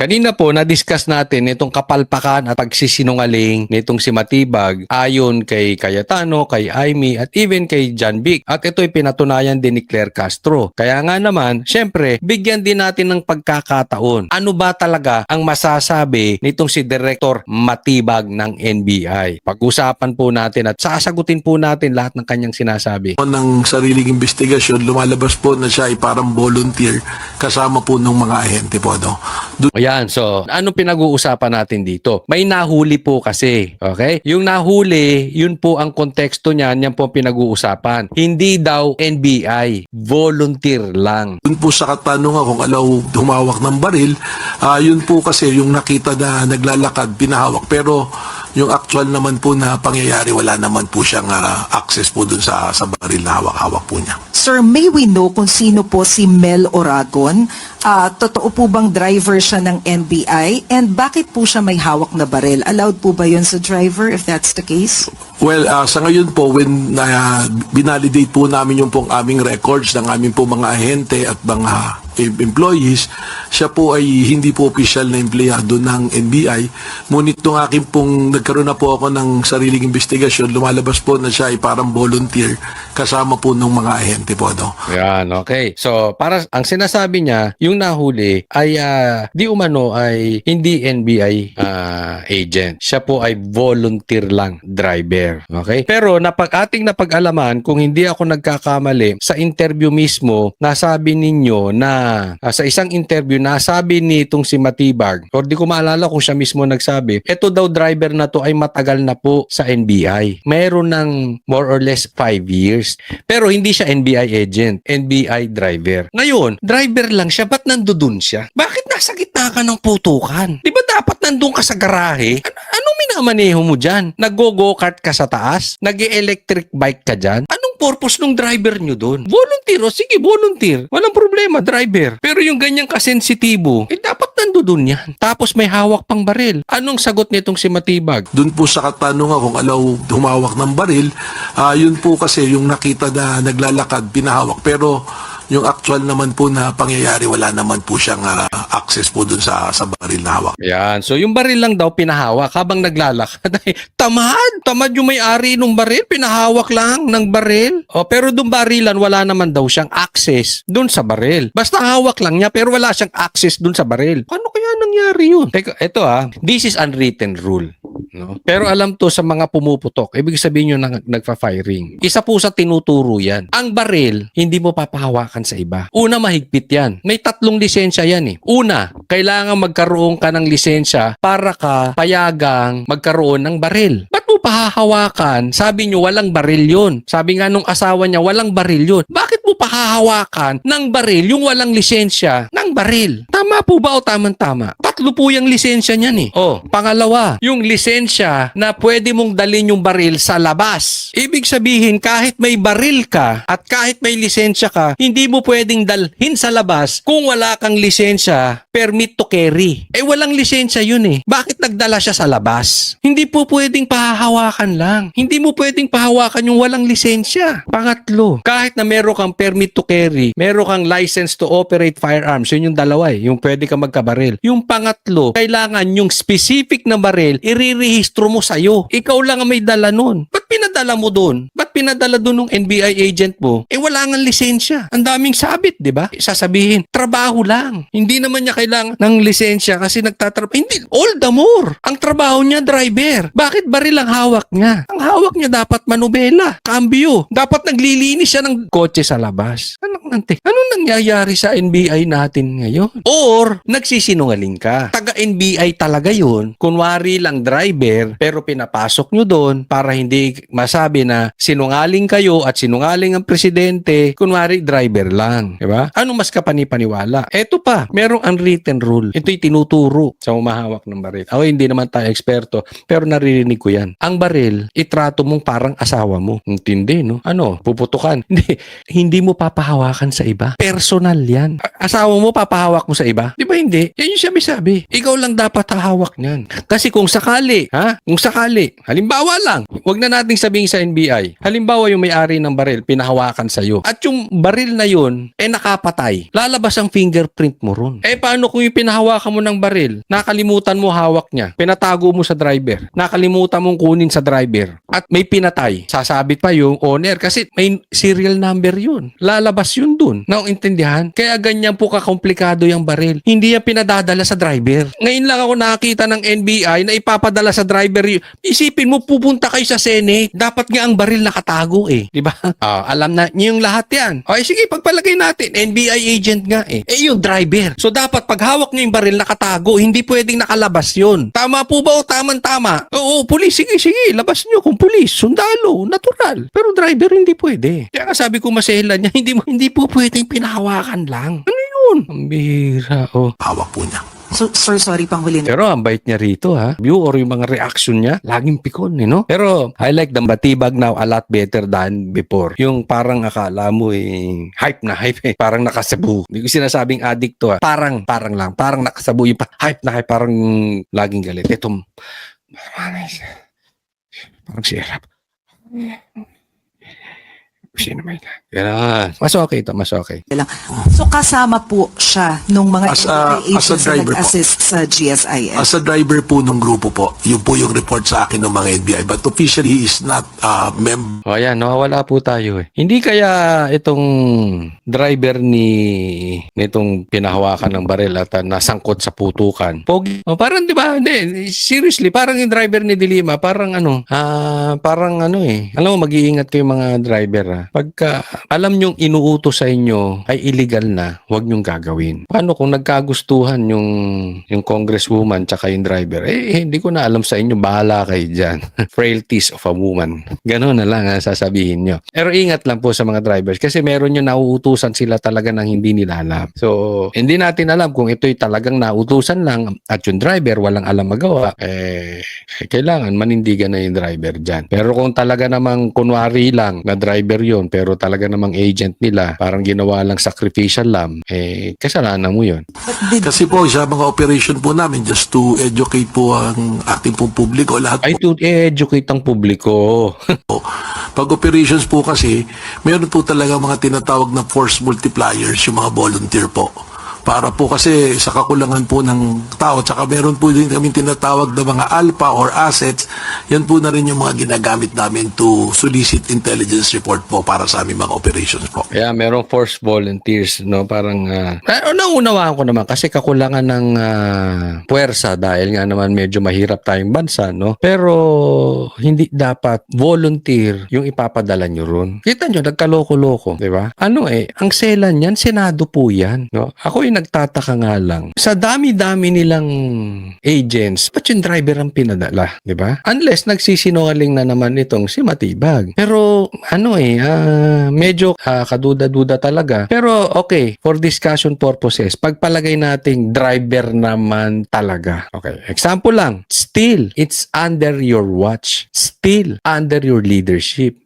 Kanina po, na-discuss natin itong kapalpakan at pagsisinungaling nitong si Matibag ayon kay Cayetano, kay Aimee at even kay John Vic. At ito'y pinatunayan din ni Claire Castro. Kaya nga naman, syempre, bigyan din natin ng pagkakataon. Ano ba talaga ang masasabi nitong si Director Matibag ng NBI? Pag-usapan po natin at sasagutin po natin lahat ng kanyang sinasabi. Ng sariling investigasyon, lumalabas po na siya ay parang volunteer kasama po ng mga ahente po. No? Ayan, so anong pinag-uusapan natin dito? May nahuli po kasi, okay? Yung nahuli, yun po ang konteksto niyan, yan po ang pinag-uusapan. Hindi daw NBI, volunteer lang. Dun po sa katanungan kung alaw humawak ng baril, yun po kasi yung nakita na naglalakad, pinahawak. Pero yung actual naman po na pangyayari, wala naman po siyang access po dun sa baril na hawak-hawak po niya. Sir, may we know kung sino po si Mel Oragon? Totoo po bang driver siya ng NBI? And bakit po siya may hawak na baril? Allowed po ba yun sa driver if that's the case? Well, sa ngayon po, when binalidate po namin yung pong aming records ng aming po mga ahente at mga employees, siya po ay hindi po official na empleyado ng NBI. Ngunit nung akin pong nagkaroon na po ako ng sariling investigasyon, lumalabas po na siya ay parang volunteer kasama po ng mga ahente po. No? Yan, okay. So, para ang sinasabi niya, yung nahuli ay di umano ay hindi NBI agent. Siya po ay volunteer lang, driver. Okay? Pero ating napag-alaman, kung hindi ako nagkakamali, sa interview mismo, nasabi ninyo na sa isang interview, nasabi nitong si Matibag, or di ko maalala kung siya mismo nagsabi, eto daw driver na to ay matagal na po sa NBI. Mayroon ng more or less 5 years. Pero hindi siya NBI agent, NBI driver. Ngayon, driver lang siya, ba't nandoon siya? Bakit nasa gitna ka ng putukan? Di ba dapat nandun ka sa garahe? Anong minamaneho mo dyan? Nag-go-kart ka sa taas? Nag-electric bike ka dyan? Anong purpose ng driver nyo doon? Volunteer, o sige, volunteer. Walang problema, driver. Pero yung ganyang kasensitibo, dapat nandoon yan. Tapos may hawak pang baril. Anong sagot nitong si Matibag? Dun po sa katanungan kung alaw humawak ng baril, yun po kasi yung nakita na naglalakad, pinahawak. Pero yung actual naman po na pangyayari, wala naman po siyang access po dun sa baril na hawak. Yan. So yung baril lang daw pinahawak habang naglalakad. Tamad yung may-ari ng baril, pinahawak lang ng baril. Pero dun barilan, wala naman daw siyang access dun sa baril. Basta hawak lang niya pero wala siyang access dun sa baril. Paano kaya nangyari yun? Teka, ito this is unwritten rule. No? Pero alam to sa mga pumuputok. Ibig sabihin nyo nagfa-firing. Isa po sa tinuturo yan. Ang baril, hindi mo papahawakan sa iba. Una, mahigpit yan. May 3 lisensya yan eh. Una, kailangan magkaroon ka ng lisensya para ka payagang magkaroon ng baril. Ba't mo pahahawakan? Sabi nyo, walang baril yun. Sabi nga nung asawa niya, walang baril yun. Bakit mo pahahawakan ng baril yung walang lisensya ng baril? Tama po ba o tamang-tama? 3 po yung lisensya niyan eh. Pangalawa, yung lisensya na pwede mong dalhin yung baril sa labas. Ibig sabihin, kahit may baril ka at kahit may lisensya ka, hindi mo pwedeng dalhin sa labas kung wala kang lisensya, permit to carry. Walang lisensya yun eh. Bakit nagdala siya sa labas? Hindi po pwedeng pahahawakan lang. Hindi mo pwedeng pahawakan yung walang lisensya. Pangatlo, kahit na meron kang permit to carry, meron kang license to operate firearms, yun yung dalawa eh, yung pwede ka magkabaril. Yung pangatlo, kailangan yung specific na baril, irirehistro mo sa'yo. Ikaw lang ang may dala nun. Ba't pinadala mo dun? Ba't pinadala dun ng NBI agent mo? Wala nga lisensya. Ang daming sabit, di ba? Sasabihin, trabaho lang. Hindi naman niya kailangan ng lisensya kasi nagtatrabaho. Hindi, all the more. Ang trabaho niya, driver. Bakit baril ang hawak niya? Ang hawak niya dapat manubela, cambio. Dapat naglilinis siya ng kotse sa labas. Anong nangyayari sa NBI natin ngayon? Or, nagsisinungaling ka. Taga-NBI talaga yun. Kunwari lang driver, pero pinapasok nyo doon para hindi masabi na sinungaling kayo at sinungaling ang presidente, kunwari driver lang. Diba? Ano mas kapanipaniwala? Eto pa, merong unwritten rule. Ito'y tinuturo sa umahawak ng baril. Ako hindi naman tayo eksperto, pero naririnig ko yan. Ang baril, itrato mong parang asawa mo. Intindi, no? Ano? Puputukan. Hindi mo papahawakan sa iba. Personal yan. Asawa mo, papahawak mo sa iba? Di ba hindi? Yan yung sabi-sabi. Ikaw lang dapat hahawak niyan. Kasi kung sakali, halimbawa lang, wag na natin nating sabihin sa NBI, halimbawa yung may-ari ng baril, pinahawakan sa'yo. At yung baril na yun, nakapatay. Lalabas ang fingerprint mo ron. Paano kung yung pinahawakan mo ng baril, nakalimutan mo hawak niya, pinatago mo sa driver, nakalimutan mong kunin sa driver, at may pinatay, sasabit pa yung owner kasi may serial number yun. Lalabas yun dun. Naintindihan? Kaya ganyan po kakomplikado yung baril. Hindi yan pinadadala sa driver. Ngayon lang ako nakakita ng NBI na ipapadala sa driver yun. Isipin mo, pupunta kayo sa Senate. Dapat nga ang baril nakatago di ba? Alam na niyo yung lahat yan. Sige, pagpalagay natin. NBI agent nga yung driver. So dapat pag hawak niyo yung baril nakatago, hindi pwedeng nakalabas yun. Tama po ba o tamang-tama? Oo, pulis, sige, labas niyo kung pulis, sundalo, natural. Pero driver hindi pwede. Kaya sabi ko maselan niya, hindi po pwedeng pinahawakan lang. Ano yun? Ang bihira, Hawak po niya. So, sir, sorry panghuli na. Pero ang bait niya rito view or yung mga reaction niya, laging pikon, no? Pero I like the Batibag now a lot better than before. Yung parang akala mo hype na hype parang nakasabu. Hindi ko sinasabing addict to Parang lang, parang nakasabu yung hype na hype, parang laging galit. Ito, parang sirap. Sino may Ganun. Mas okay ito, mas okay. So kasama po siya nung mga As NBI a agents na driver po. nag-assist sa GSIS? As a driver po ng grupo po, yun po yung report sa akin ng mga NBI. But officially, he is not a member. Ayan, nawawala po tayo Hindi kaya itong driver nitong pinahawakan ng baril at nasangkot sa putukan. Pogi. Parang 'di ba? Hindi, seriously, parang yung driver ni Dilima, parang alam mo, mag-iingat kayo mga driver Pagka alam nyong inuutos sa inyo ay illegal na, huwag nyong gagawin. Paano kung nagkagustuhan yung congresswoman tsaka yung driver? Hindi ko na alam sa inyo, bahala kayo dyan. Frailties of a woman. Ganun na lang sasabihin nyo. Pero ingat lang po sa mga drivers kasi meron yung nauutusan sila talaga ng hindi nila alam. So, hindi natin alam kung ito'y talagang nautusan lang at yung driver walang alam magawa, kailangan manindigan na yung driver dyan. Pero kung talaga namang kunwari lang na driver yun, pero talaga namang agent nila, parang ginawa lang sacrificial lamb, kasalanan mo yun. Kasi po, sa mga operation po namin, just to educate po ang ating pong publiko, lahat Ay, to educate ang publiko. po. Pag operations po kasi, meron po talaga mga tinatawag na force multipliers, yung mga volunteer po. Para po kasi sa kakulangan po ng tao, tsaka meron po din kami tinatawag na mga alpha or assets, yan po na rin yung mga ginagamit namin to solicit intelligence report po para sa aming mga operations po. Kaya merong force volunteers, no? Parang, naunawaan ko naman kasi kakulangan ng puwersa dahil nga naman medyo mahirap tayong bansa, no? Pero, hindi dapat volunteer yung ipapadala nyo ron. Kita nyo, nagkaloko-loko, di ba? Ang selan yan, Senado po yan, no? Ako nagtataka nga lang, sa dami-dami nilang agents, ba't yung driver ang pinadala, di ba? Unless nagsisinungaling na naman itong si Matibag. Pero medyo kaduda-duda talaga. Pero okay, for discussion purposes, pagpalagay nating driver naman talaga. Okay, example lang, still, it's under your watch. Still, under your leadership.